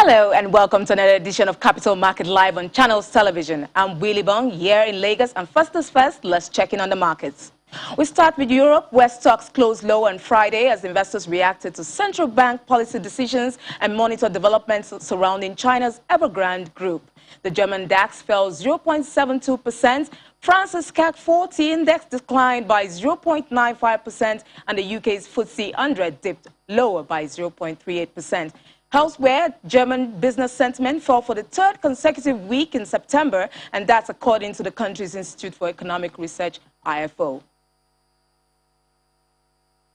Hello and welcome to another edition of Capital Market Live on Channels Television. I'm Willie Bong here in Lagos, and first, let's check in on the markets. We start with Europe, where stocks closed low on Friday as investors reacted to central bank policy decisions and monitor developments surrounding China's Evergrande Group. The German DAX fell 0.72%, France's CAC 40 index declined by 0.95%, and the UK's FTSE 100 dipped lower by 0.38%. Elsewhere, German business sentiment fell for the third consecutive week in September, and that's according to the country's Institute for Economic Research, IFO.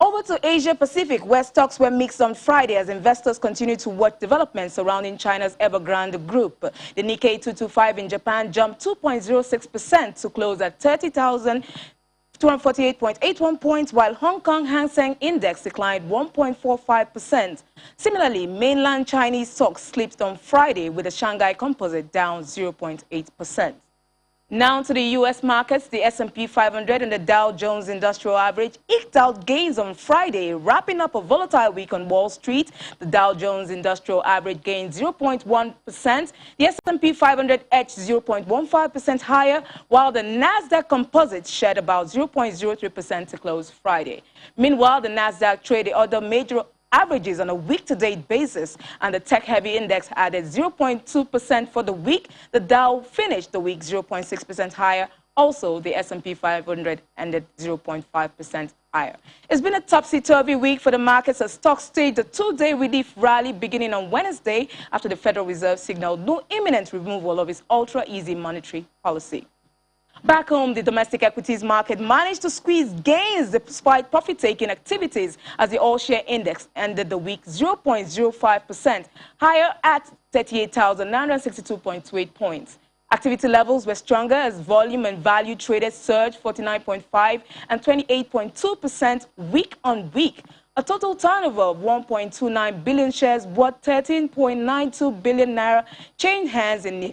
Over to Asia Pacific, where stocks were mixed on Friday as investors continued to watch developments surrounding China's Evergrande Group. The Nikkei 225 in Japan jumped 2.06% to close at 30,248.81 points, while Hong Kong Hang Seng Index declined 1.45%. Similarly, mainland Chinese stocks slipped on Friday, with the Shanghai Composite down 0.8%. Now to the U.S. markets, the S&P 500 and the Dow Jones Industrial Average eked out gains on Friday, wrapping up a volatile week on Wall Street. The Dow Jones Industrial Average gained 0.1%. The S&P 500 edged 0.15% higher, while the Nasdaq Composite shed about 0.03% to close Friday. Meanwhile, the Nasdaq traded other major averages on a week-to-date basis, and the tech-heavy index added 0.2% for the week. The Dow finished the week 0.6% higher. Also, the S&P 500 ended 0.5% higher. It's been a topsy-turvy week for the markets as stocks staged a two-day relief rally beginning on Wednesday after the Federal Reserve signaled no imminent removal of its ultra-easy monetary policy. Back home, the domestic equities market managed to squeeze gains despite profit-taking activities as the all-share index ended the week 0.05% higher at 38,962.28 points. Activity levels were stronger as volume and value traded surged 49.5% and 28.2% week on week. A total turnover of 1.29 billion shares worth 13.92 billion naira changed hands in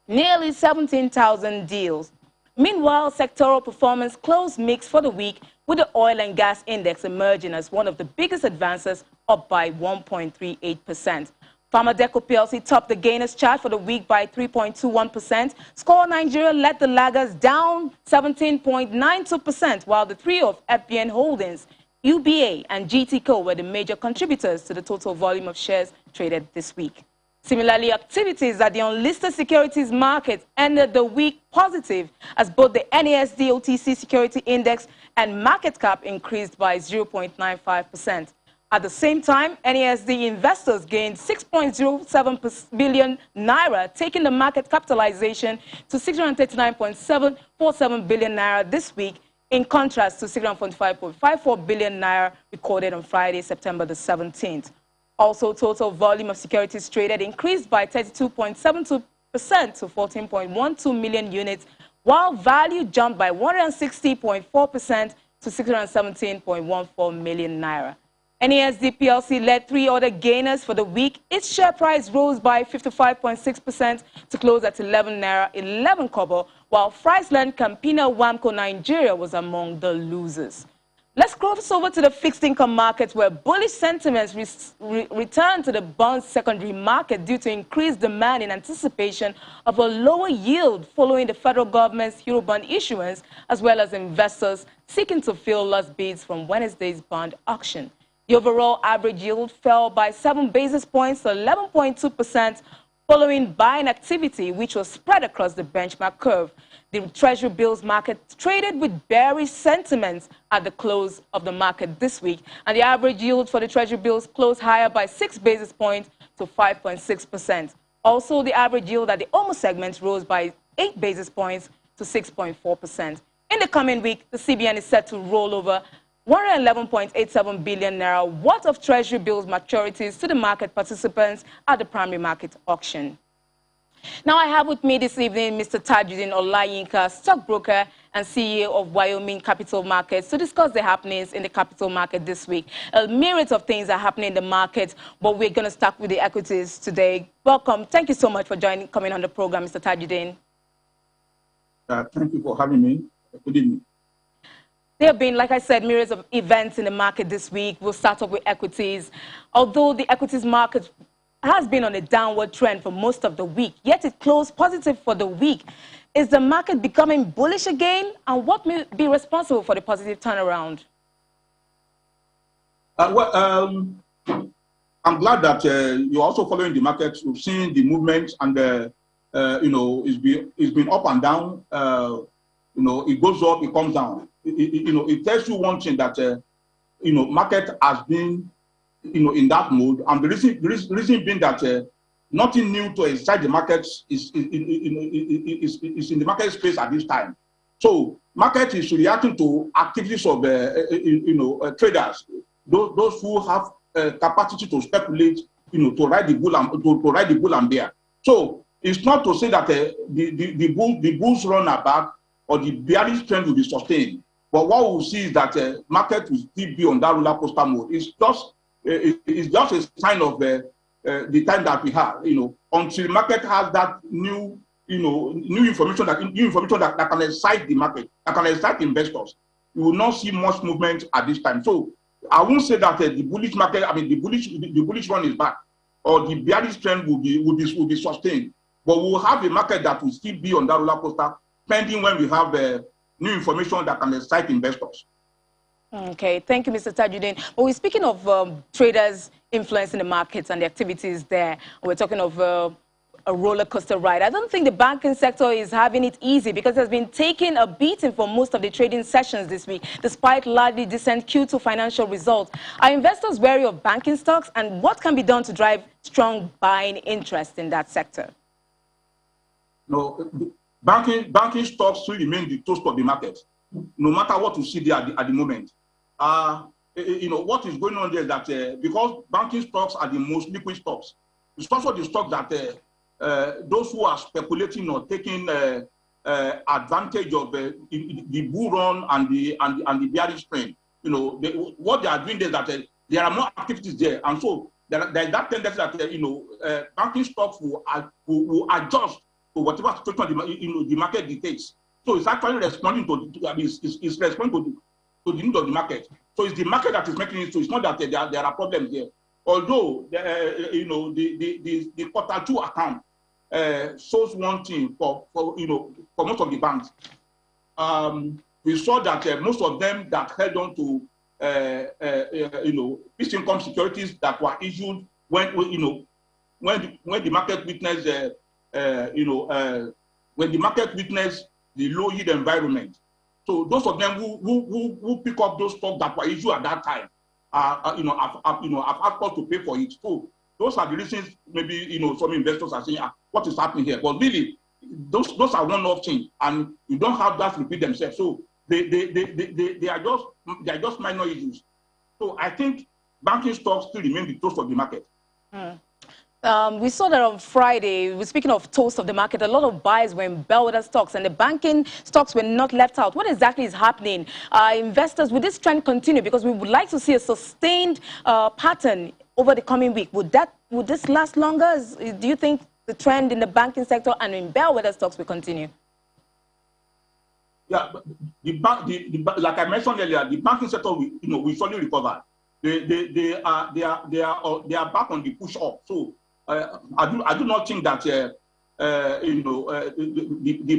nearly 17,000 deals. Meanwhile, sectoral performance closed mixed for the week, with the oil and gas index emerging as one of the biggest advances, up by 1.38%. Pharmadeco PLC topped the gainers chart for the week by 3.21%. Score Nigeria led the laggers down 17.92%, while the trio of FBN Holdings, UBA, and GTCO were the major contributors to the total volume of shares traded this week. Similarly, activities at the unlisted securities market ended the week positive as both the NASD OTC Security Index and market cap increased by 0.95%. At the same time, NASD investors gained 6.07 billion naira, taking the market capitalization to 639.747 billion naira this week, in contrast to 645.54 billion naira recorded on Friday, September the 17th. Also, total volume of securities traded increased by 32.72% to 14.12 million units, while value jumped by 160.4% to 617.14 million naira. NASD PLC led three other gainers for the week. Its share price rose by 55.6% to close at 11 naira 11 kobo, while Friesland Campina Wamco Nigeria was among the losers. Let's cross over to the fixed income markets, where bullish sentiments returned to the bond secondary market due to increased demand in anticipation of a lower yield following the federal government's Eurobond issuance, as well as investors seeking to fill lost bids from Wednesday's bond auction. The overall average yield fell by 7 basis points to 11.2%, following buying activity which was spread across the benchmark curve. The Treasury bills market traded with bearish sentiments at the close of the market this week, and the average yield for the Treasury bills closed higher by 6 basis points to 5.6%. Also, the average yield at the OMO segment rose by 8 basis points to 6.4%. In the coming week, the CBN is set to roll over 111.87 billion naira worth of Treasury bills maturities to the market participants at the primary market auction. Now I have with me this evening Mr. Tajuddin Olayinka, stockbroker and CEO of Wyoming Capital Markets, to discuss the happenings in the capital market this week. A myriad of things are happening in the market, but we're going to start with the equities today. Welcome. Thank you so much for coming on the program, Mr. Tajuddin. Thank you for having me. Good evening. There have been, like I said, myriads of events in the market this week. We'll start off with equities. Although the equities market has been on a downward trend for most of the week, yet it closed positive for the week. Is the market becoming bullish again? And what may be responsible for the positive turnaround? I'm glad that you're also following the market. You've seen the movement, and it's been up and down. It goes up, it comes down. It tells you one thing that market has been in that mode, and the reason being that nothing new to excite the market is in the market space at this time. So market is reacting to activities of traders, those who have capacity to speculate, to ride the bull and bear. So it's not to say that the bulls run are back or the bearish trend will be sustained. But what we'll see is that market will still be on that roller coaster mode. It's just a sign of the time that we have. Until the market has that new information that can excite the market, that can excite investors, you will not see much movement at this time. So I won't say that the bullish market, the bullish run is back, or the bearish trend will be sustained. But we will have a market that will still be on that roller coaster, pending when we have new information that can excite investors. Okay, thank you, Mr. Tajuddin. But we're speaking of traders influencing the markets and the activities there. We're talking of a roller coaster ride. I don't think the banking sector is having it easy because it has been taking a beating for most of the trading sessions this week, despite largely decent Q2 financial results. Are investors wary of banking stocks, and what can be done to drive strong buying interest in that sector? No, banking stocks still remain the toast of the market, no matter what you see there at the moment. What is going on there is that because banking stocks are the most liquid stocks, it's also the stocks that those who are speculating or taking advantage of the bull run and the bearish trend, what they are doing is that there are more activities there, and so there is that tendency that banking stocks will adjust to whatever situation the market dictates. So it's actually responding it's responding to the need of the market. So it's the market that is making it. So it's not that there are problems there. Although the quarter two account shows one thing for most of the banks. We saw that most of them that held on to fixed income securities that were issued when the market witnessed when the market witnessed the low yield environment. So those of them who pick up those stocks that were issued at that time, have asked us to pay for it. So those are the reasons maybe some investors are saying, what is happening here? But really, those are one-off things, and you don't have that repeat themselves. So they are just minor issues. So I think banking stocks still remain the toast of the market. We saw that on Friday. We're speaking of toast of the market. A lot of buys were in bellwether stocks, and the banking stocks were not left out. What exactly is happening? Investors, will this trend continue? Because we would like to see a sustained pattern over the coming week. Would this last longer? Do you think the trend in the banking sector and in bellwether stocks will continue? Yeah, like I mentioned earlier, the banking sector will surely recover. They are back on the push up. So I do not think that the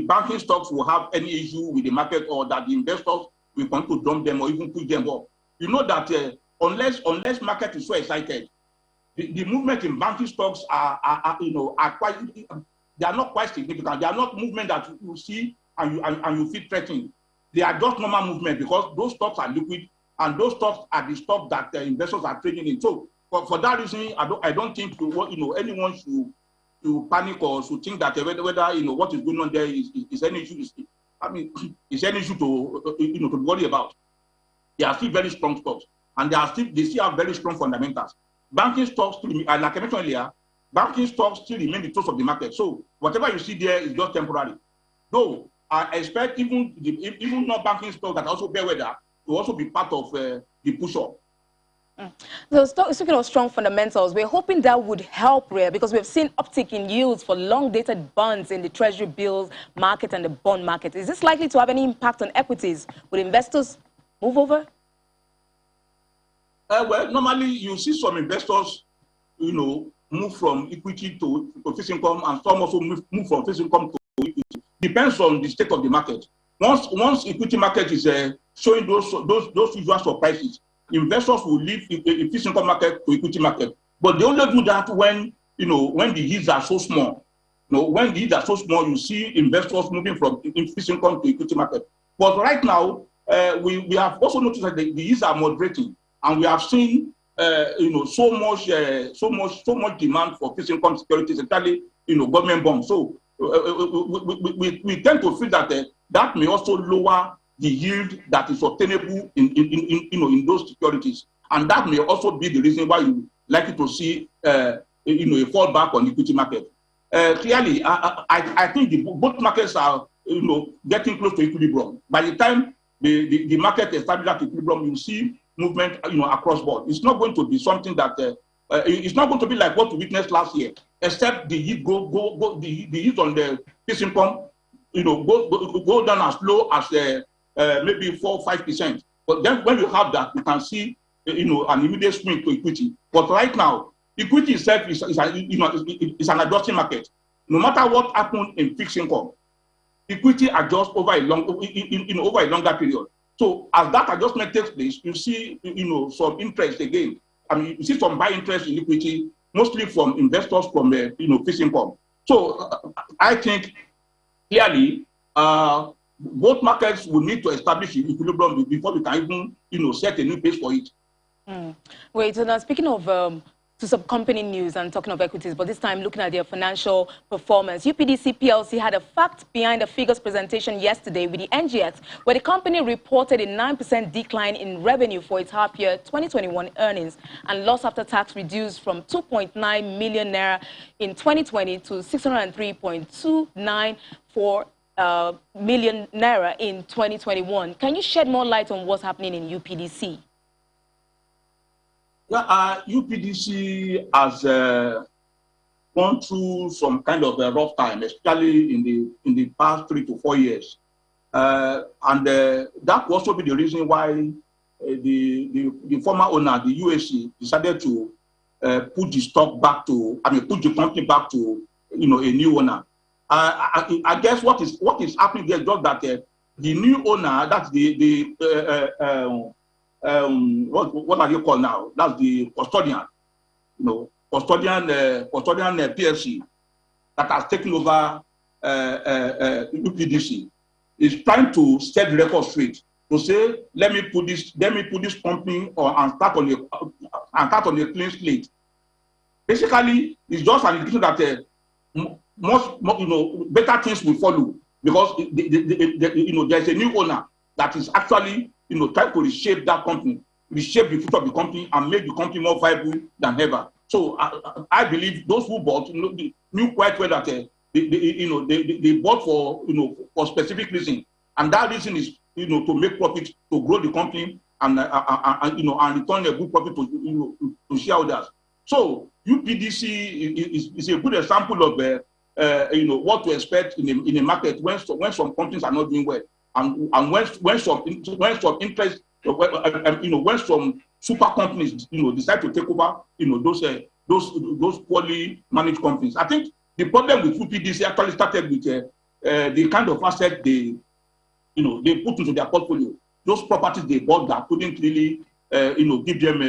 banking stocks will have any issue with the market, or that the investors will want to dump them or even push them up. You know that unless market is so excited, the movement in banking stocks are quite, they are not quite significant. They are not movement that you see and you feel threatened. They are just normal movement because those stocks are liquid, and those stocks are the stocks that investors are trading in. So for that reason, I don't think anyone should panic or should think that whether what is going on there is any issue. It's any issue to worry about. They are still very strong stocks, and they still have very strong fundamentals. Banking stocks, like I mentioned earlier, banking stocks still remain the toast of the market. So whatever you see there is just temporary. Though I expect even not banking stocks that also bear weather to also be part of the push-up. So speaking of strong fundamentals, we're hoping that would help RARE, because we've seen uptick in yields for long-dated bonds in the treasury bills market and the bond market. Is this likely to have any impact on equities? Would investors move over? Well, normally you see some investors, move from equity to fixed income, and some also move from fixed income to equity. Depends on the state of the market. Once equity market is showing those usual surprises, investors will leave a fixed income market to equity market. But they only do that when when the yields are so small. When the yields are so small, you see investors moving from fixed income to equity market. But right now, we have also noticed that the yields are moderating, and we have seen so much demand for fixed income securities, especially government bonds. So we tend to feel that that may also lower the yield that is obtainable in those securities, and that may also be the reason why you likely to see a fallback on the equity market. Clearly, I think both markets are getting close to equilibrium. By the time the market establishes at equilibrium, you see movement across board. It's not going to be something that it's not going to be like what we witnessed last year, except the yield the yield on the fixed income go down as low as maybe 4 or 5%. But then when you have that, you can see an immediate swing to equity. But right now, equity itself is an adjusting market. No matter what happened in fixed income, equity adjusts over a longer period. So as that adjustment takes place, you see some interest again. I mean, you see some buy interest in equity, mostly from investors from fixed income. So I think clearly both markets will need to establish equilibrium before we can even set a new pace for it. Wait, so now speaking of to some company news and talking of equities, but this time looking at their financial performance, UPDC PLC had a fact behind the figures presentation yesterday with the NGX, where the company reported a 9% decline in revenue for its half-year 2021 earnings, and loss after tax reduced from 2.9 million naira in 2020 to 603.294 million naira in 2021. Can you shed more light on what's happening in UPDC? Yeah, UPDC has gone through some kind of a rough time, especially in the past 3 to 4 years, and that will also be the reason why the former owner, the UAC, decided to put the stock back to, put the company back to a new owner. I guess what is happening there is just that the new owner, that's what are you called now? That's the custodian, custodian PLC that has taken over UPDC is trying to set the record straight to say, let me put this company and start on a clean slate. Basically, it's just an indication that better things will follow, because there's a new owner that is actually try to reshape that company, reshape the future of the company, and make the company more viable than ever. So I believe those who bought knew quite well that they bought for specific reason, and that reason is to make profit, to grow the company, and return a good profit to shareholders. So UPDC is a good example of what to expect in a market when some companies are not doing well. And when some interest, when some super companies, decide to take over, those poorly managed companies. I think the problem with UPDC actually started with the kind of asset they put into their portfolio. Those properties they bought that couldn't really, give them,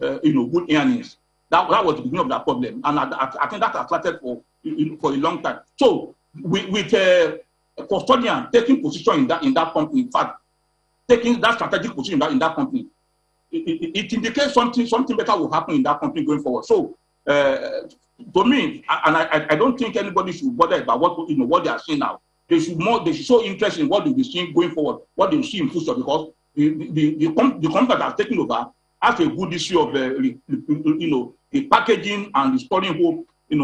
good earnings. That was the beginning of that problem, and I think that has started for a long time. So with custodian taking position in that company, in fact, taking that strategic position in that company, it indicates something better will happen in that company going forward. So, to me, and I don't think anybody should bother about what they are seeing now. They should show interest in what they'll be seeing going forward, what they'll see in future, because the company that has taken over has a good issue of the packaging and restoring hope, in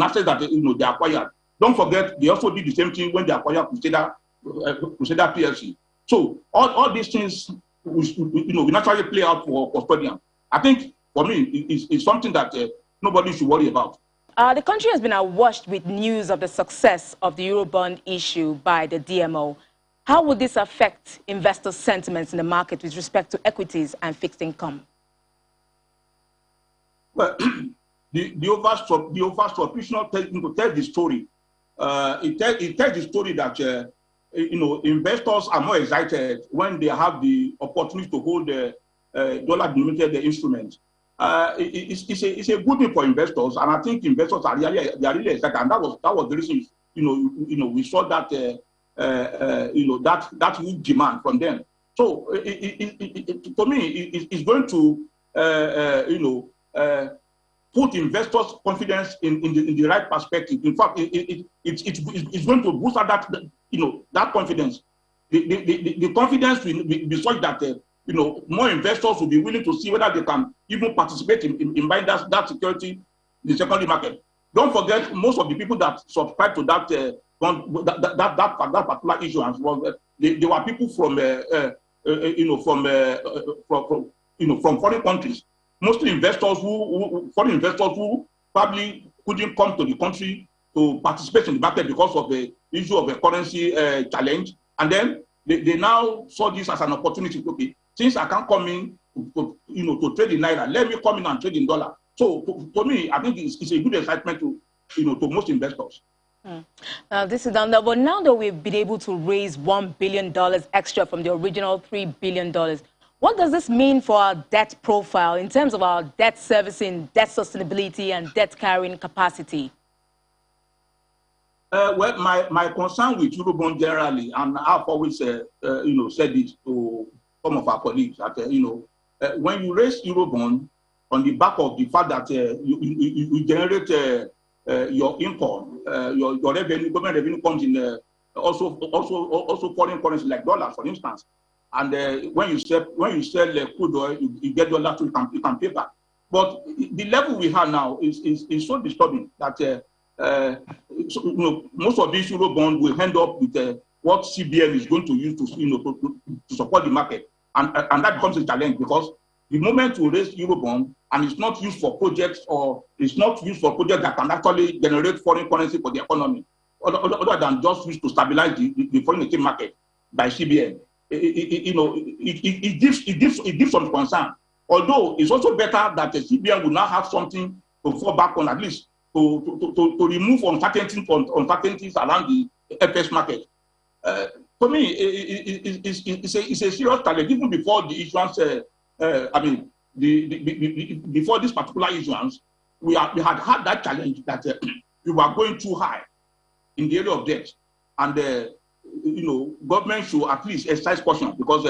assets that they acquired. Don't forget, they also did the same thing when they acquired Crusader PLC. So all these things will naturally play out for custodian. I think for me, it's something that nobody should worry about. The country has been awash with news of the success of the Eurobond issue by the DMO. How would this affect investor sentiments in the market with respect to equities and fixed income? Well, the overstructural tells the story. It tells the story that investors are more excited when they have the opportunity to hold the dollar-denominated instruments. It's a good thing for investors, and I think investors are really excited, and that was the reason we saw that that huge demand from them. So for me, it's going to put investors' confidence in the right perspective. In fact, it's going to boost that confidence. The confidence will be such that more investors will be willing to see whether they can even participate in buying that security in the secondary market. Don't forget, most of the people that subscribe to that particular issuance they were people from from foreign countries. Mostly foreign investors who probably couldn't come to the country to participate in the market because of the issue of a currency challenge, and then they now saw this as an opportunity. Okay, since I can't come in to trade in naira, let me come in and trade in dollar. So for me, I think it's a good excitement to most investors. This is down there, but now that we've been able to raise $1 billion extra from the original $3 billion, what does this mean for our debt profile in terms of our debt servicing, debt sustainability, and debt carrying capacity? Well, my concern with Eurobond generally, and I've always said this to some of our colleagues, that when you raise Eurobond on the back of the fact that you generate your income, your revenue, government revenue comes in also foreign currency like dollars, for instance. And when you sell crude oil, you get dollars, so you can pay back. But the level we have now is so disturbing that most of these Eurobonds will end up with what CBN is going to use to support the market, and that becomes a challenge, because the moment we raise Eurobond and it's not used for projects, or it's not used for projects that can actually generate foreign currency for the economy, other than just used to stabilize the foreign exchange market by CBN, it gives some concern. Although it's also better that the CBN will now have something to fall back on, at least to remove uncertainties around the FX market. For me, it's a serious challenge. Even before the issuance, before this particular issuance, we had that challenge that we were going too high in the area of debt, and government should at least exercise caution, because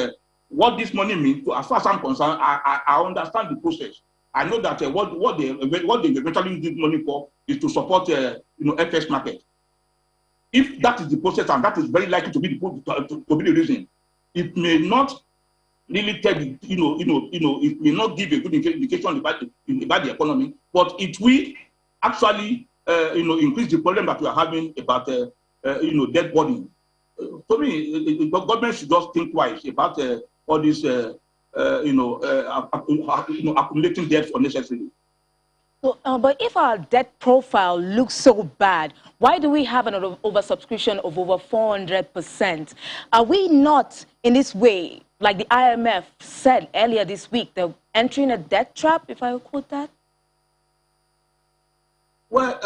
what this money means, as far as I'm concerned, I understand the process. I know that what they eventually use this money for is to support FX market. If that is the process, and that is very likely to be the reason, it may not really tell it may not give a good indication about the economy, but it will actually increase the problem that we are having about debt burden. For me, the government should just think twice about all this accumulating debt unnecessarily. So, but if our debt profile looks so bad, why do we have an oversubscription of over 400%? Are we not, in this way, like the IMF said earlier this week, they're entering a debt trap, if I quote that? Well,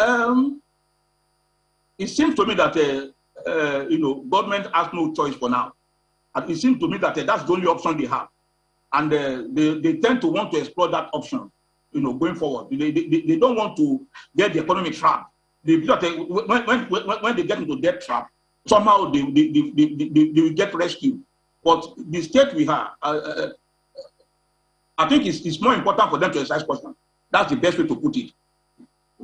it seems to me that government has no choice for now. And it seems to me that that's the only option they have, and they tend to want to explore that option. Going forward, they don't want to get the economic trap. When they get into debt trap, somehow they will get rescued. But the state we have, I think it's more important for them to exercise caution. That's the best way to put it.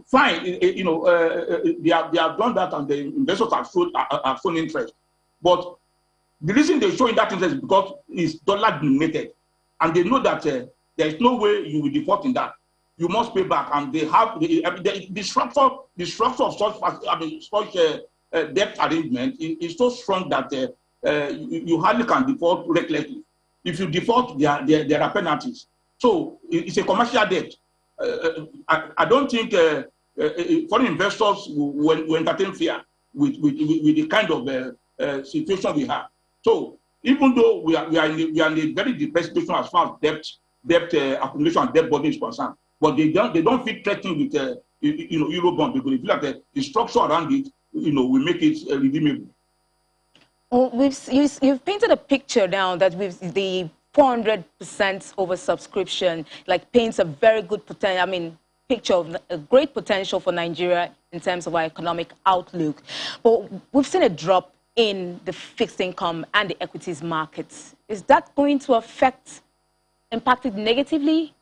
Fine, they have done that, and the investors have shown interest. But the reason they're showing that interest is because it's dollar denominated, and they know that there is no way you will default in that. You must pay back, and they have the structure of such debt arrangement is so strong that you hardly can default recklessly. If you default, there are penalties. So it's a commercial debt. I don't think foreign investors will entertain fear with the kind of situation we have. So even though we are in a very depressed situation as far as debt accumulation and debt burden is concerned, but they don't feel threatened with Eurobond, because they feel like the structure around it will make it redeemable. Well, you've painted a picture now that with the 400% oversubscription, like paints a very good potential. I mean, picture of a great potential for Nigeria in terms of our economic outlook. But we've seen a drop in the fixed income and the equities markets. Is that going to impact it negatively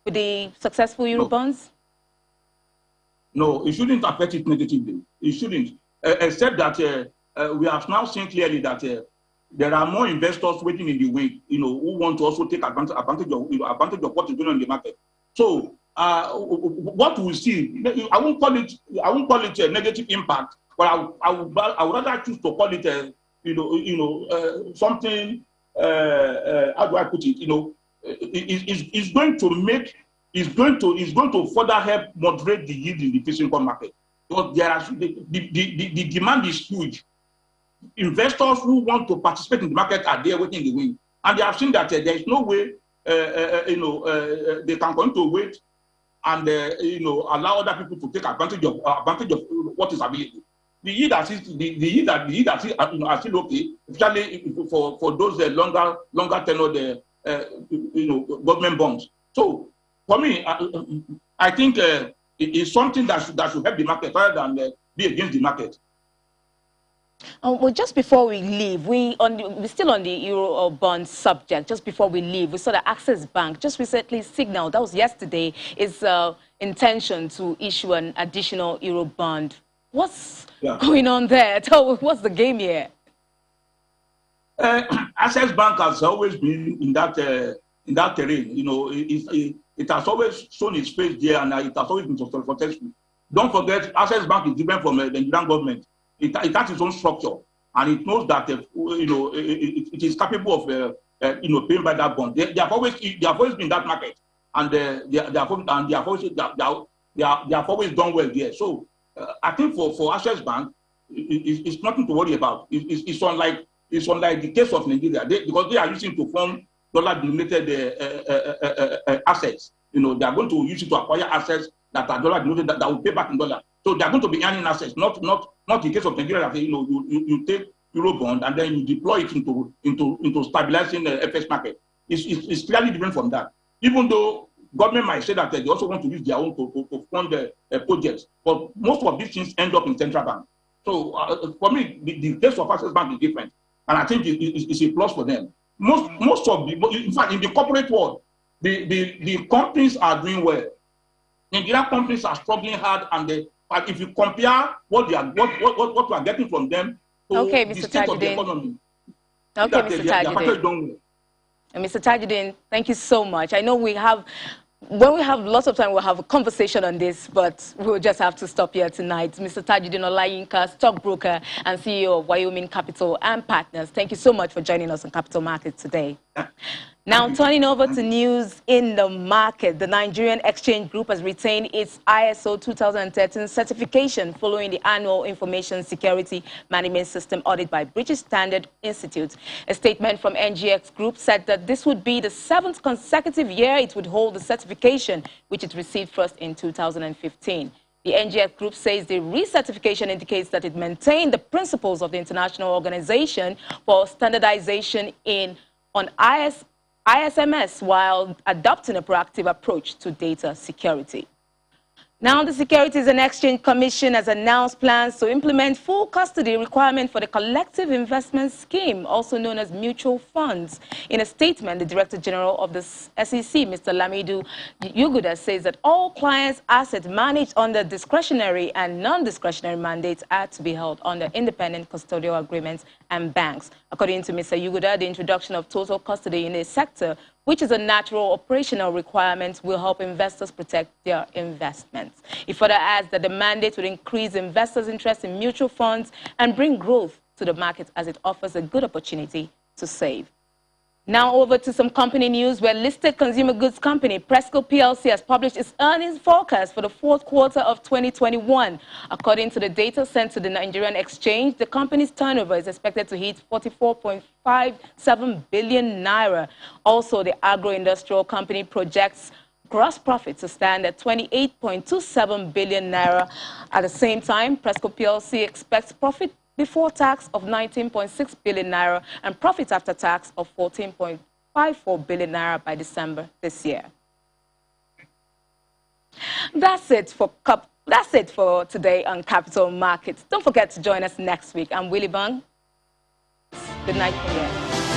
with the successful Eurobonds? No, it shouldn't affect it negatively. It shouldn't, except that we have now seen clearly that there are more investors waiting in the wing, who want to also take advantage of what is going on in the market. So what we see, I won't call it a negative impact, but I would rather choose to call it something. How do I put it? It's going to further help moderate the yield in the fixed income market, because the demand is huge. Investors who want to participate in the market are there waiting in the wing, and they have seen that there is no way they can continue to wait and allow other people to take advantage of what is available. The yield are still okay, especially for those longer tenor government bonds. So for me, I think it is something that should help the market rather than be against the market. Well, just before we leave, we're still on the Euro bond subject. Just before we leave, we saw that Access Bank just recently signaled, that was yesterday, its intention to issue an additional Euro bond. What's going on there? What's the game here? Access Bank has always been in that terrain. It has always shown its face there, and it has always been successful. Don't forget, Access Bank is different from the Nigerian government. It has its own structure, and it knows that it is capable of paying by that bond. They have always been in that market, and they have always done well there. So I think for Access Bank, it's nothing to worry about. It's unlike the case of Nigeria, because they are using to fund dollar-denominated assets. They are going to use it to acquire assets that are dollar-denominated that will pay back in dollar. So they are going to be earning assets, not in case of Nigeria that you take Eurobond and then you deploy it into stabilizing the FX market. It's clearly different from that. Even though government might say that they also want to use their own to fund projects, but most of these things end up in central bank. So for me, the case of Access Bank is different, and I think it's a plus for them. Most of in fact, in the corporate world, the companies are doing well. Nigerian companies are struggling hard, and if you compare what we are getting from them to the state of the economy, okay, Mr. Tajudeen. Mr. Tajudeen, thank you so much. I know when we have lots of time, we'll have a conversation on this, but we'll just have to stop here tonight. Mr. Tajudeen Olayinka, stockbroker and CEO of Wyoming Capital and Partners, thank you so much for joining us on Capital Markets today. Now, turning over to news in the market, the Nigerian Exchange Group has retained its ISO 2013 certification following the annual Information Security Management System audit by British Standard Institute. A statement from NGX Group said that this would be the 7th consecutive year it would hold the certification, which it received first in 2015. The NGX Group says the recertification indicates that it maintained the principles of the International Organization for Standardization on ISMS while adopting a proactive approach to data security. Now, the Securities and Exchange Commission has announced plans to implement full custody requirement for the collective investment scheme, also known as mutual funds. In a statement, the Director General of the SEC, Mr. Lamido Yuguda, says that all clients' assets managed under discretionary and non-discretionary mandates are to be held under independent custodial agreements and banks. According to Mr. Yuguda, the introduction of total custody in a sector, which is a natural operational requirement, will help investors protect their investments. He further adds that the mandate will increase investors' interest in mutual funds and bring growth to the market as it offers a good opportunity to save. Now over to some company news, where listed consumer goods company Presco PLC has published its earnings forecast for the 4th quarter of 2021. According to the data sent to the Nigerian Exchange, the company's turnover is expected to hit 44.57 billion naira. Also, the agro-industrial company projects gross profit to stand at 28.27 billion naira. At the same time, Presco PLC expects profit before tax of 19.6 billion naira and profit after tax of 14.54 billion naira by December this year. That's it for today on Capital Markets. Don't forget to join us next week. I'm Willie Bang. Good night from here.